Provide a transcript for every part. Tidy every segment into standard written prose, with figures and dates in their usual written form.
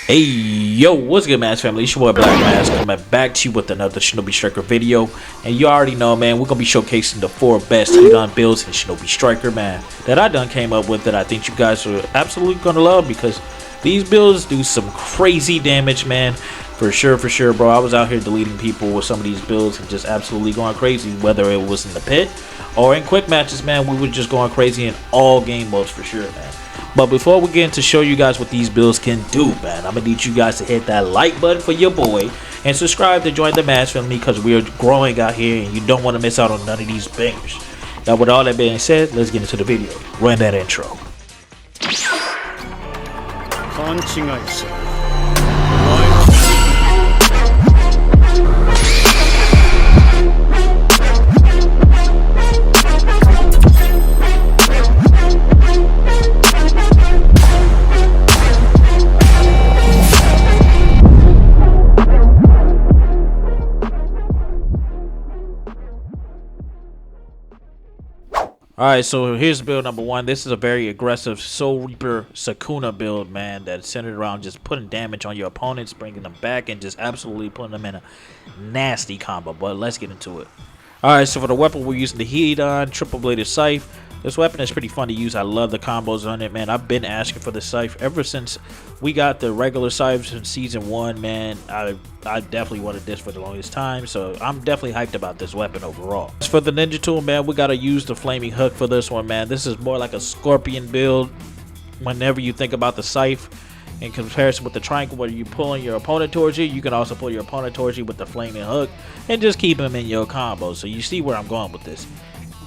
Hey yo, what's good, Mask family? It's your boy Black Mask coming back to you with another Shinobi Striker video. And you already know, man, we're gonna be showcasing the 4 best Hidan builds in Shinobi Striker, man, that I done came up with that I think you guys are absolutely gonna love, because these builds do some crazy damage, man. For sure, bro. I was out here deleting people with some of these builds and just absolutely going crazy, whether it was in the pit or in quick matches, man. We were just going crazy in all game modes for sure, man. But before we get into show you guys what these builds can do, man, I'm gonna need you guys to hit that like button for your boy and subscribe to join the Mask family, because we are growing out here and you don't want to miss out on none of these bangers. Now, with all that being said, let's get into the video. Run that intro. Alright, so here's build number 1. This is a very aggressive Soul Reaper Sukuna build, man, that's centered around just putting damage on your opponents, bringing them back, and just absolutely putting them in a nasty combo. But let's get into it. Alright, so for the weapon, we're using the Hidan Triple Bladed Scythe. This weapon is pretty fun to use. I love the combos on it, man. I've been asking for the scythe ever since we got the regular scythes in season 1, man. I definitely wanted this for the longest time, so I'm definitely hyped about this weapon overall. As for the ninja tool, man, we gotta use the flaming hook for this one, man. This is more like a scorpion build whenever you think about the scythe. In comparison with the triangle, where you pulling your opponent towards you, you can also pull your opponent towards you with the flaming hook and just keep him in your combo. So you see where I'm going with this.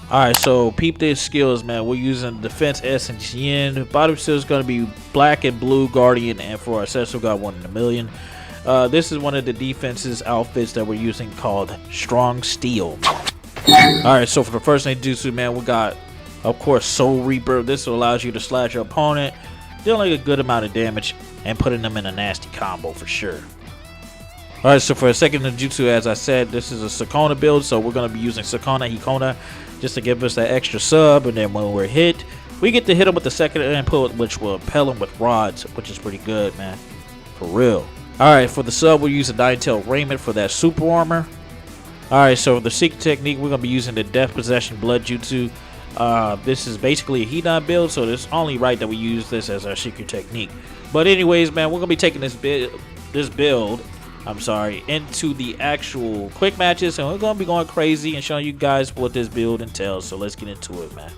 Alright, so peep these skills, man. We're using Defense S and Yin. Bottom skill is going to be Black and Blue Guardian, and for our Accessory, got 1 in a million. This is one of the defenses outfits that we're using, called Strong Steel. Alright, so for the first ninjutsu, man, we got, of course, Soul Reaper. This allows you to slash your opponent, dealing a good amount of damage, and putting them in a nasty combo for sure. Alright, so for a second ninjutsu, as I said, this is a Sukuna build, so we're going to be using Sukuna Hikona just to give us that extra sub, and then when we're hit, we get to hit him with the second input, which will impel him with rods, which is pretty good, man. For real. Alright, for the sub, we're using Nine-Tail Raiment for that super armor. Alright, so for the secret technique, we're going to be using the Death Possession Blood Jutsu. This is basically a Hidan build, so it's only right that we use this as our secret technique. But anyways, man, we're going to be taking this build into the actual quick matches, and we're going to be going crazy and showing you guys what this build entails. So let's get into it, man.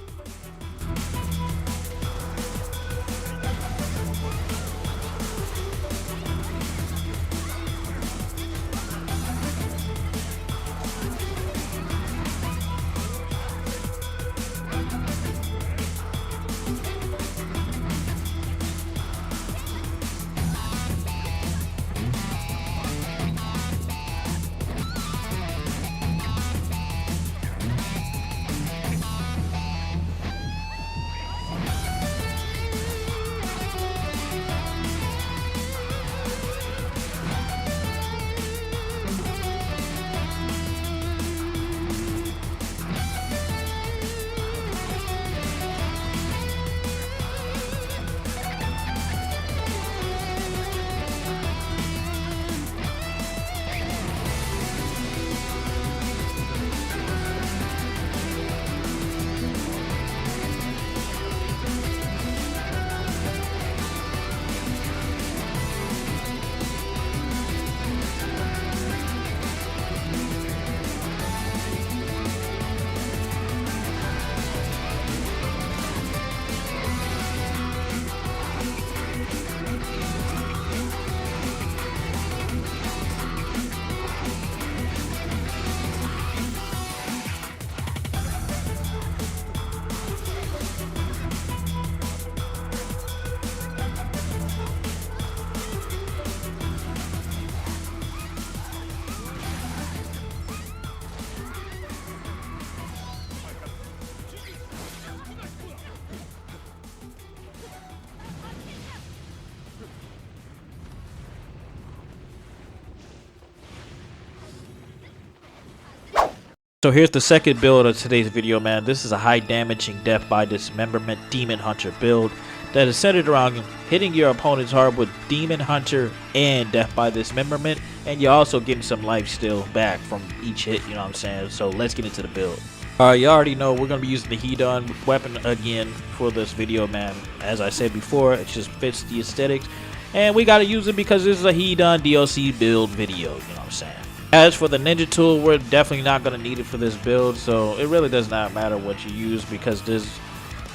So here's the second build of today's video, man. This is a high damaging death by dismemberment demon hunter build. that is centered around hitting your opponents hard with Demon Hunter and Death by Dismemberment, and you're also getting some life still back from each hit, you know what I'm saying? So let's get into the build. Alright, you already know we're going to be using the Hidan weapon again for this video, man. As I said before, it just fits the aesthetics, and we got to use it because this is a Hidan DLC build video, you know what I'm saying? As for the ninja tool, we're definitely not going to need it for this build, so it really does not matter what you use because this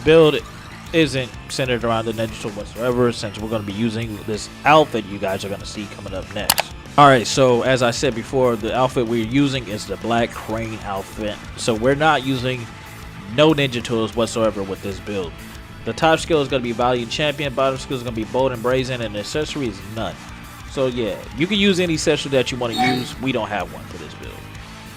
build isn't centered around the ninja tool whatsoever, since we're going to be using this outfit you guys are going to see coming up next. Alright, so as I said before, the outfit we're using is the Black Crane outfit, so we're not using no ninja tools whatsoever with this build. The top skill is going to be Valiant Champion, bottom skill is going to be Bold and Brazen, and the accessory is none. So yeah, you can use any accessory that you want to use. We don't have one for this build.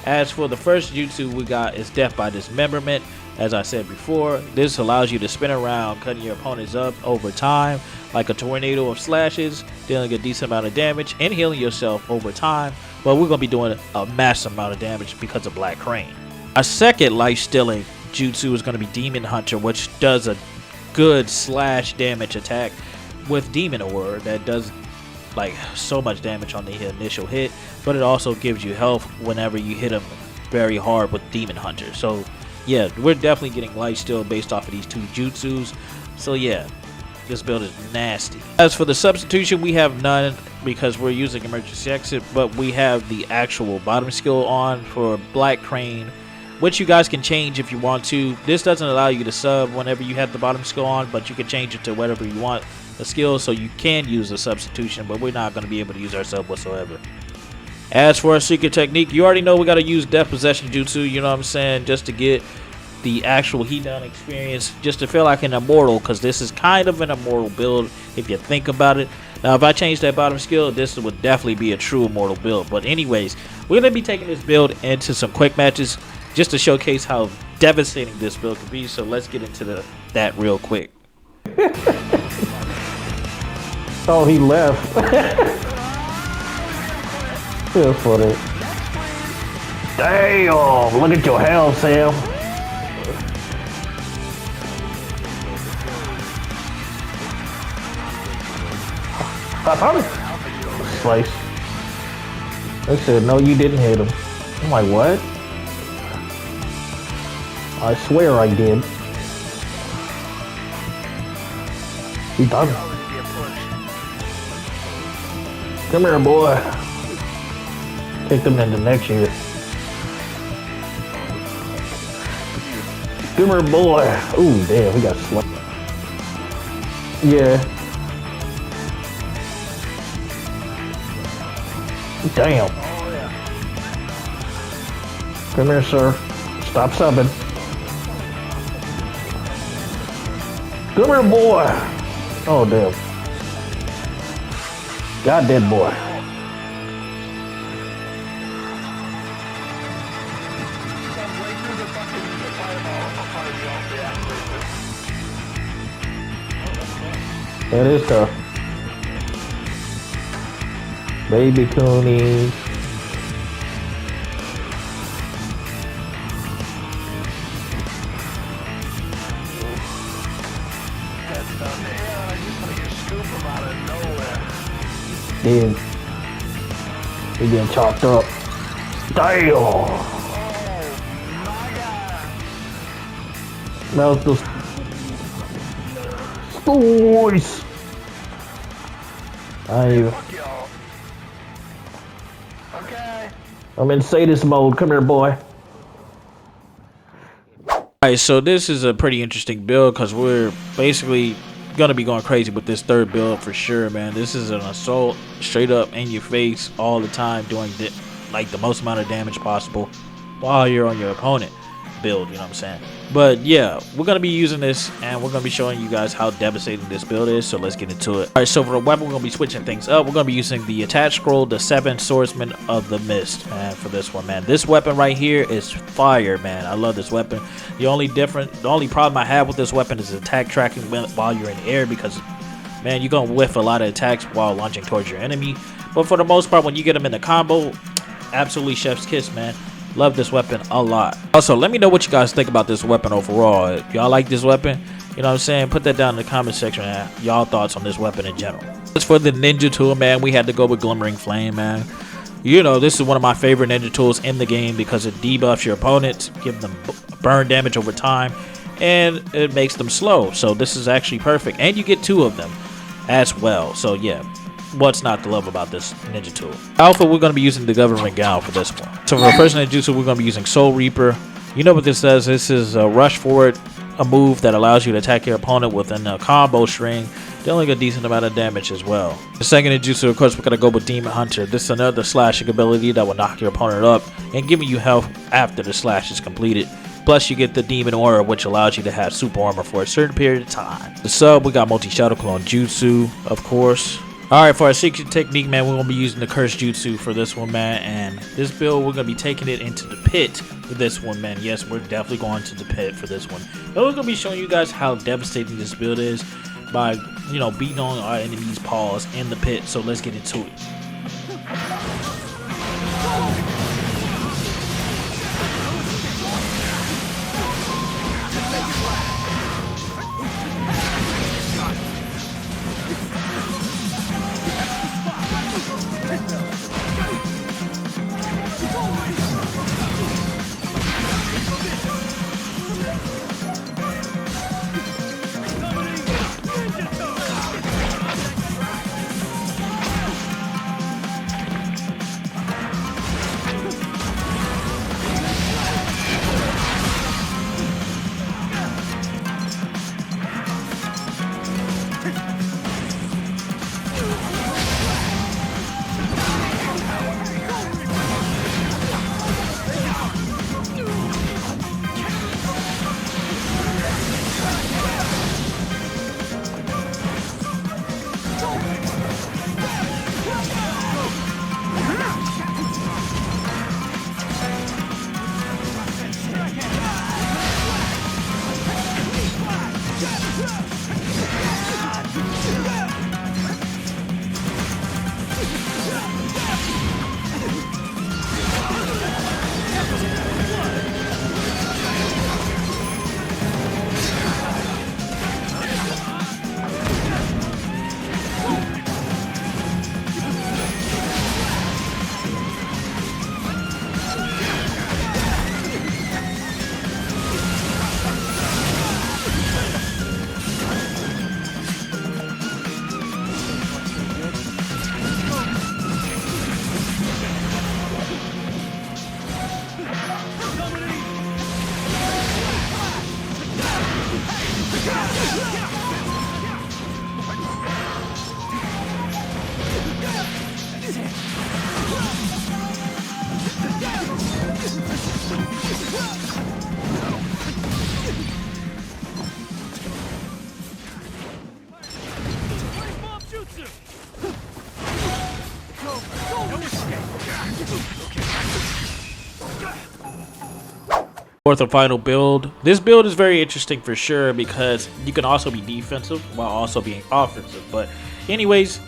As for the first jutsu we got is Death by Dismemberment. As I said before, this allows you to spin around, cutting your opponents up over time like a tornado of slashes, dealing a decent amount of damage and healing yourself over time. But we're going to be doing a massive amount of damage because of Black Crane. Our second life stealing jutsu is going to be Demon Hunter, which does a good slash damage attack with Demon Award that does like so much damage on the initial hit, but it also gives you health whenever you hit them very hard with Demon Hunter. So yeah, we're definitely getting life steal based off of these two jutsus. So yeah, this build is nasty. As for the substitution, we have none because we're using emergency exit, but we have the actual bottom skill on for Black Crane, which you guys can change if you want to. This doesn't allow you to sub whenever you have the bottom skill on, but you can change it to whatever you want the skill, so you can use a substitution, but we're not going to be able to use our sub whatsoever. As for our secret technique, you already know we got to use Death Possession Jutsu, you know what I'm saying, just to get the actual Hidan experience, just to feel like an immortal, because this is kind of an immortal build if you think about it. Now if I change that bottom skill, this would definitely be a true immortal build. But anyways, we're going to be taking this build into some quick matches just to showcase how devastating this build could be, so let's get into that real quick. Oh, he left. Feel funny. Damn, look at your health, Sam. Slice. They said, no, you didn't hit him. I'm like, what? I swear I did. He done. Come here, boy. Take them into next year. Come here, boy. Ooh, damn, we got slapped. Yeah. Damn. Come here, sir. Stop subbing. Come here, boy. Oh, damn. God dead boy. That is tough. Baby Coonies. Dude, he getting chopped up. Damn! That was the stories. I'm in sadist mode. Come here, boy. Alright, so this is a pretty interesting build because we're basically gonna be going crazy with this third build for sure, man. This is an assault straight up in your face all the time, doing like the most amount of damage possible while you're on your opponent build, you know what I'm saying? But yeah, we're gonna be using this and we're gonna be showing you guys how devastating this build is, so let's get into it. Alright, so for the weapon, we're gonna be switching things up. We're gonna be using the attached scroll, the 7 Swordsmen of the Mist, man, for this one, man. This weapon right here is fire, man. I love this weapon. The only problem I have with this weapon is attack tracking while you're in the air, because man, you're gonna whiff a lot of attacks while launching towards your enemy. But for the most part, when you get them in the combo, absolutely chef's kiss, man. Love this weapon a lot. Also, let me know what you guys think about this weapon overall. If y'all like this weapon, You know what I'm saying? Put that down in the comment section, man. Y'all thoughts on this weapon in general. As for the ninja tool, man, we had to go with Glimmering Flame, man. You know, this is one of my favorite ninja tools in the game because it debuffs your opponents, give them burn damage over time, and it makes them slow. So this is actually perfect. And you get 2 of them as well. So yeah, what's not to love about this ninja tool? Alpha, we're going to be using the Government Gown for this one. So for the first ninjutsu, we're going to be using Soul Reaper. You know what this does? This is a rush forward, a move that allows you to attack your opponent within a combo string, dealing a decent amount of damage as well. The second ninjutsu, of course, we're going to go with Demon Hunter. This is another slashing ability that will knock your opponent up and giving you health after the slash is completed. Plus, you get the Demon Aura, which allows you to have super armor for a certain period of time. The sub, we got Multi-Shadow Clone Jutsu, of course. Alright, for our secret technique, man, we're going to be using the Curse Jutsu for this one, man. And this build, we're going to be taking it into the pit for this one, man. Yes, we're definitely going to the pit for this one. And we're going to be showing you guys how devastating this build is by, you know, beating on our enemies' paws in the pit. So let's get into it. Fourth and final build. This build is very interesting for sure because you can also be defensive while also being offensive. But anyways,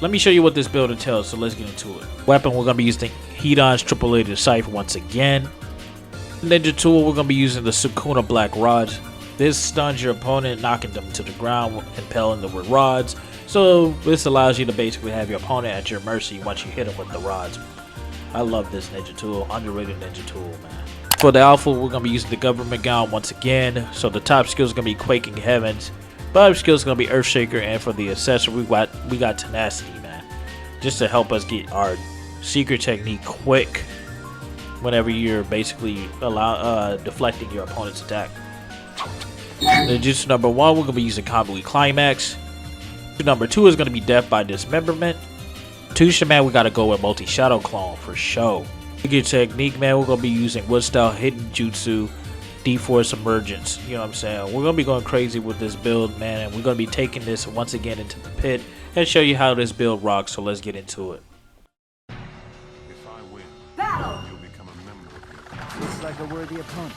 let me show you what this build entails, so let's get into it. Weapon, we're going to be using Hidan's AAA Scythe once again. Ninja tool, we're going to be using the Sukuna Black Rods. This stuns your opponent, knocking them to the ground, impelling them with rods. So this allows you to basically have your opponent at your mercy once you hit him with the rods. I love this ninja tool, underrated ninja tool, man. For the alpha, we're going to be using the Government Gown once again. So the top skill is going to be Quaking Heavens. Bottom skill is going to be Earthshaker. And for the accessory, we got Tenacity, man. Just to help us get our secret technique quick whenever you're basically deflecting your opponent's attack. Ninjutsu number 1, we're going to be using Convoy Climax. Number 2 is going to be Death by Dismemberment. Tusha, man, we got to go with Multi-Shadow Clone for show. Secret technique, man, we're going to be using Wood Style Hidden Jutsu, D-Force Emergence. You know what I'm saying? We're going to be going crazy with this build, man, and we're going to be taking this once again into the pit and show you how this build rocks, so let's get into it. If I win, battle! You'll become a member of me. Looks like a worthy opponent.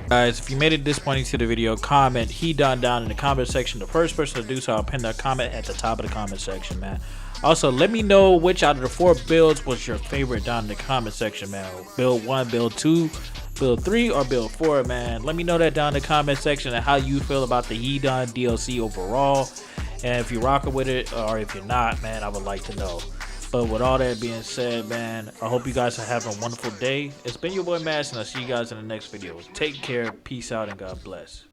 Guys, if you made it this point into the video, comment Hidan down in the comment section. The first person to do so, I'll pin that comment at the top of the comment section, man. Also, let me know which out of the 4 builds was your favorite down in the comment section, man. Build 1, build 2, build 3, or build 4, man. Let me know that down in the comment section and how you feel about the Hidan DLC overall. And if you're rocking with it or if you're not, man, I would like to know. But with all that being said, man, I hope you guys are having a wonderful day. It's been your boy Mask, and I'll see you guys in the next video. Take care, peace out, and God bless.